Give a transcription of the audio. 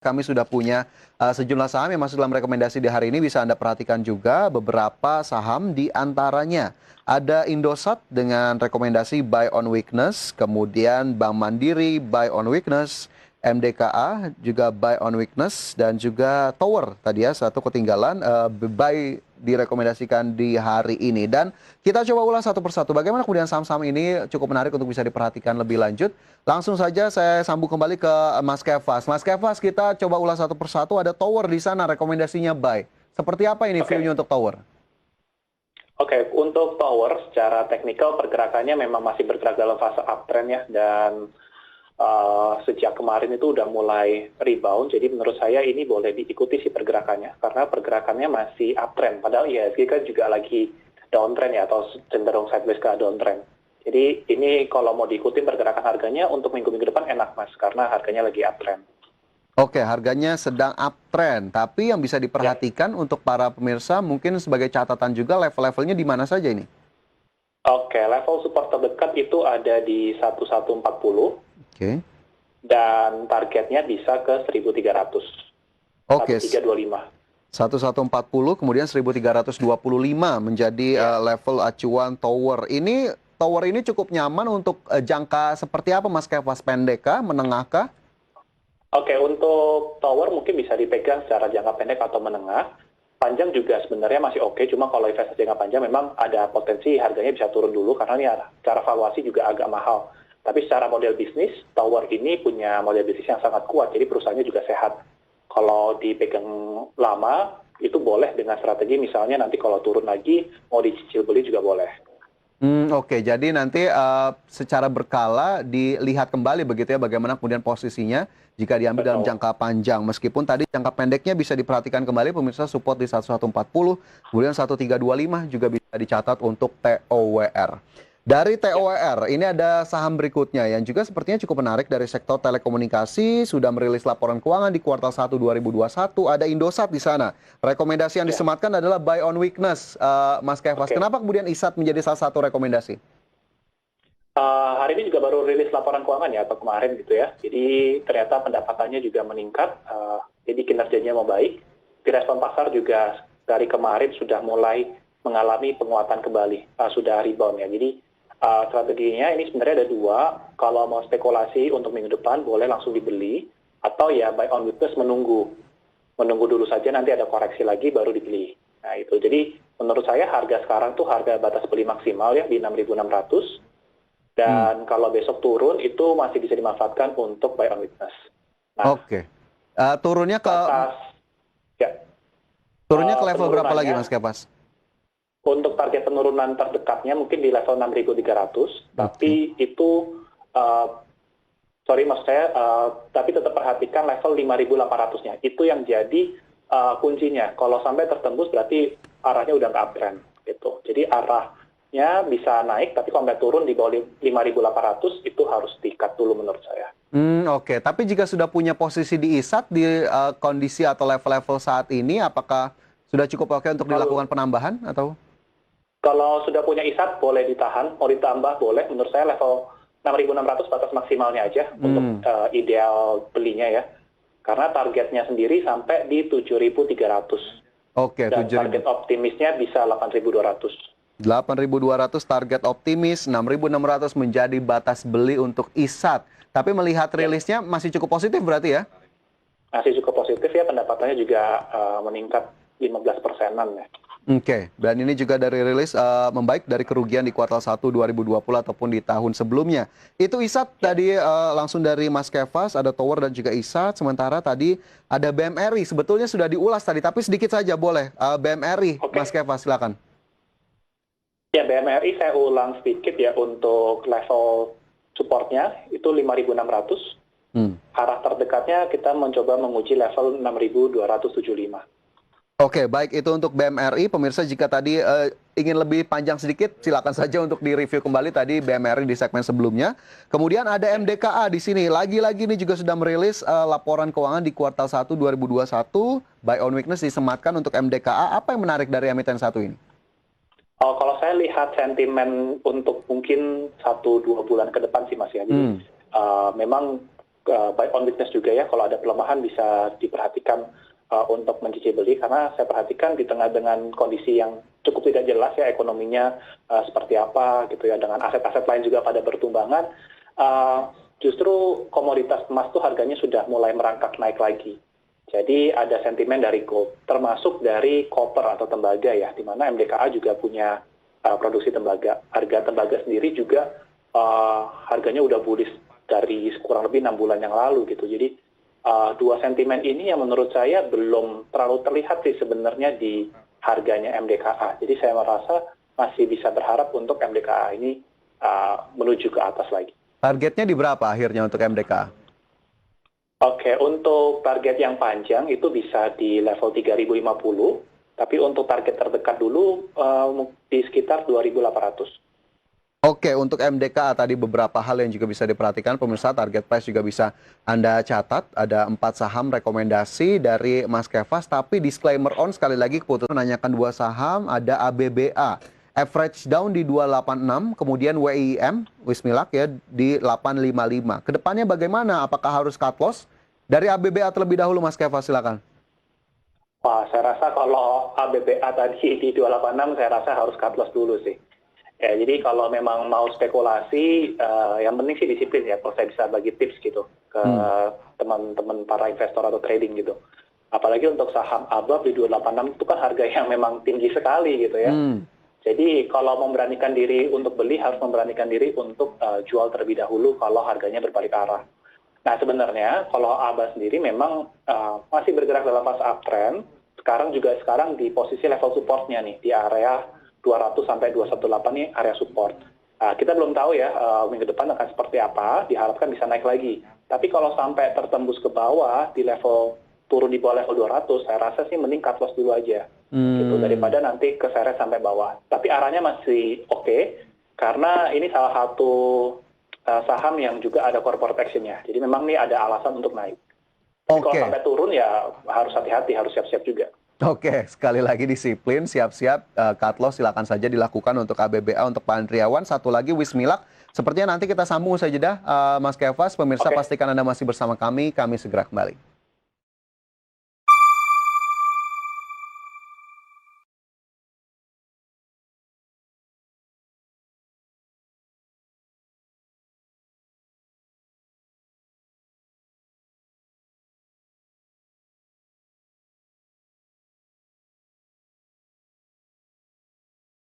Kami sudah punya sejumlah saham yang masuk dalam rekomendasi di hari ini. Bisa Anda perhatikan juga beberapa saham di antaranya. Ada Indosat dengan rekomendasi buy on weakness, kemudian Bank Mandiri buy on weakness, MDKA juga buy on weakness, dan juga Tower tadi ya, satu ketinggalan buy direkomendasikan di hari ini. Dan kita coba ulas satu persatu bagaimana kemudian saham-saham ini cukup menarik untuk bisa diperhatikan lebih lanjut. Langsung saja saya sambung kembali ke Mas Kefas. Mas Kefas, kita coba ulas satu persatu. Ada Tower di sana, rekomendasinya buy. Seperti apa ini view-nya untuk Tower? Oke, untuk Tower secara teknikal pergerakannya memang masih bergerak dalam fase uptrend ya, dan sejak kemarin itu udah mulai rebound. Jadi menurut saya ini boleh diikuti sih pergerakannya, karena pergerakannya masih uptrend. Padahal IHSG kan juga lagi downtrend ya, atau cenderung sideways ke downtrend. Jadi ini kalau mau diikuti pergerakan harganya untuk minggu-minggu depan enak Mas, karena harganya lagi uptrend. Oke, harganya sedang uptrend. Tapi yang bisa diperhatikan untuk para pemirsa mungkin sebagai catatan juga level-levelnya di mana saja ini? Oke, level support terdekat itu ada di 1140. Oke. Dan targetnya bisa ke 1300. Oke. 1325. 1140 kemudian 1325 menjadi level acuan Tower. Ini Tower ini cukup nyaman untuk jangka seperti apa Mas Kefas? Pendek kah, menengah kah? Oke, untuk Tower mungkin bisa dipegang secara jangka pendek atau menengah. Panjang juga sebenarnya masih oke, cuma kalau investasi jangka panjang memang ada potensi harganya bisa turun dulu karena ini cara valuasi juga agak mahal. Tapi secara model bisnis, Tower ini punya model bisnis yang sangat kuat, jadi perusahaannya juga sehat. Kalau dipegang lama, itu boleh dengan strategi misalnya nanti kalau turun lagi, mau dicicil beli juga boleh. Oke, jadi nanti secara berkala dilihat kembali begitu ya bagaimana kemudian posisinya jika diambil dalam Betul. jangka panjang. Meskipun tadi jangka pendeknya bisa diperhatikan kembali pemirsa support di 1140, kemudian 1325 juga bisa dicatat untuk TOWR. Dari TOWR, ini ada saham berikutnya yang juga sepertinya cukup menarik dari sektor telekomunikasi, sudah merilis laporan keuangan di kuartal 1 2021, ada Indosat di sana. Rekomendasi yang Ya, disematkan adalah buy on weakness, Mas Kefas. oke. Kenapa kemudian ISAT menjadi salah satu rekomendasi? Hari ini juga baru rilis laporan keuangan ya, atau kemarin gitu ya. Jadi ternyata pendapatannya juga meningkat, jadi kinerjanya membaik. Direspon pasar juga dari kemarin sudah mulai mengalami penguatan kembali, sudah rebound ya. Jadi strateginya ini sebenarnya ada dua. Kalau mau spekulasi untuk minggu depan boleh langsung dibeli, atau ya buy on weakness menunggu dulu saja nanti ada koreksi lagi baru dibeli. Nah itu. Jadi menurut saya harga sekarang tuh harga batas beli maksimal ya di 6.600. Dan kalau besok turun itu masih bisa dimanfaatkan untuk buy on weakness. Nah, Oke. Turunnya ke batas ya turunnya ke level berapa lagi penurunannya Mas Kefas? untuk target penurunan terdekatnya mungkin di level 6.300, Oke. tapi itu sorry maksud saya, tapi tetap perhatikan level 5.800-nya. Itu yang jadi kuncinya. Kalau sampai tertembus berarti arahnya udah nggak uptrend gitu. Jadi arahnya bisa naik, tapi kalau nggak turun di bawah 5.800 itu harus di-cut dulu menurut saya. Oke. Tapi jika sudah punya posisi di ISAT di kondisi atau level-level saat ini, apakah sudah cukup oke untuk Kalau dilakukan penambahan atau? Kalau sudah punya ISAT boleh ditahan, mau ditambah boleh. Menurut saya level 6.600 batas maksimalnya aja untuk ideal belinya ya. Karena targetnya sendiri sampai di 7.300. Oke, Dan 7.000. target optimisnya bisa 8.200. 8.200 target optimis, 6.600 menjadi batas beli untuk ISAT. Tapi melihat Ya, rilisnya masih cukup positif berarti ya? masih cukup positif ya, pendapatannya juga meningkat 15%-an ya. Oke, dan ini juga dari rilis membaik dari kerugian di kuartal 1 2020 ataupun di tahun sebelumnya. Itu ISAT Ya, tadi langsung dari Mas Kefas, ada Tower dan juga ISAT. Sementara tadi ada BMRI, sebetulnya sudah diulas tadi, tapi sedikit saja boleh. BMRI, Mas oke. Kefas, silakan. Ya, BMRI saya ulang sedikit ya untuk level supportnya itu 5.600. Hmm. Arah terdekatnya kita mencoba menguji level 6.275. Oke, baik itu untuk BMRI. Pemirsa jika tadi ingin lebih panjang sedikit, silakan saja untuk direview kembali tadi BMRI di segmen sebelumnya. Kemudian ada MDKA di sini. Lagi-lagi ini juga sudah merilis laporan keuangan di kuartal 1 2021. Buy on weakness disematkan untuk MDKA. Apa yang menarik dari emiten satu ini? Kalau saya lihat sentimen untuk mungkin 1-2 bulan ke depan sih Mas ya. Jadi memang buy on weakness juga ya, kalau ada pelemahan bisa diperhatikan untuk mencicil beli, karena saya perhatikan di tengah dengan kondisi yang cukup tidak jelas ya ekonominya seperti apa gitu ya, dengan aset-aset lain juga pada bertumbangan, justru komoditas emas tuh harganya sudah mulai merangkak naik lagi. Jadi ada sentimen dari gold, termasuk dari copper atau tembaga ya, di mana MDKA juga punya produksi tembaga. Harga tembaga sendiri juga harganya udah bullish dari kurang lebih 6 bulan yang lalu gitu. Jadi dua sentimen ini yang menurut saya belum terlalu terlihat sih sebenarnya di harganya MDKA. Jadi saya merasa masih bisa berharap untuk MDKA ini menuju ke atas lagi. Targetnya di berapa akhirnya untuk MDK? Oke, untuk target yang panjang itu bisa di level 3050, tapi untuk target terdekat dulu di sekitar 2800. Oke, untuk MDK tadi beberapa hal yang juga bisa diperhatikan, pemirsa, target price juga bisa Anda catat. Ada 4 saham rekomendasi dari Mas Kefas, tapi disclaimer on sekali lagi keputusan menanyakan 2 saham, ada ABBA. Average down di 286, kemudian WIM, Wismilak ya, di 855. Kedepannya bagaimana? Apakah harus cut loss? Dari ABBA terlebih dahulu, Mas Kefas, silakan. Wah, saya rasa kalau ABBA tadi di 286, saya rasa harus cut loss dulu sih. Ya, jadi kalau memang mau spekulasi, yang penting sih disiplin ya. Kalau saya bisa bagi tips gitu ke teman-teman para investor atau trading gitu. Apalagi untuk saham ABAB di 286 itu kan harga yang memang tinggi sekali gitu ya. Jadi kalau memberanikan diri untuk beli, harus memberanikan diri untuk jual terlebih dahulu kalau harganya berbalik arah. Nah sebenarnya kalau ABA sendiri memang masih bergerak dalam fase uptrend. Sekarang di posisi level supportnya nih di area 200 sampai 218 nih area support. Kita belum tahu ya minggu depan akan seperti apa, diharapkan bisa naik lagi. Tapi kalau sampai tertembus ke bawah di level turun di bawah level 200, saya rasa sih mending cut loss dulu aja. Gitu, daripada nanti keseret sampai bawah. Tapi arahnya masih oke, karena ini salah satu saham yang juga ada corporate action-nya. Jadi memang nih ada alasan untuk naik. Tapi kalau sampai turun ya harus hati-hati, harus siap-siap juga. Oke, sekali lagi disiplin, siap-siap, cut loss silakan saja dilakukan untuk ABBA, untuk Pak Andriawan. Satu lagi Wismilak, sepertinya nanti kita sambung usai jeda, Mas Kefas. Pemirsa pastikan Anda masih bersama kami segera kembali.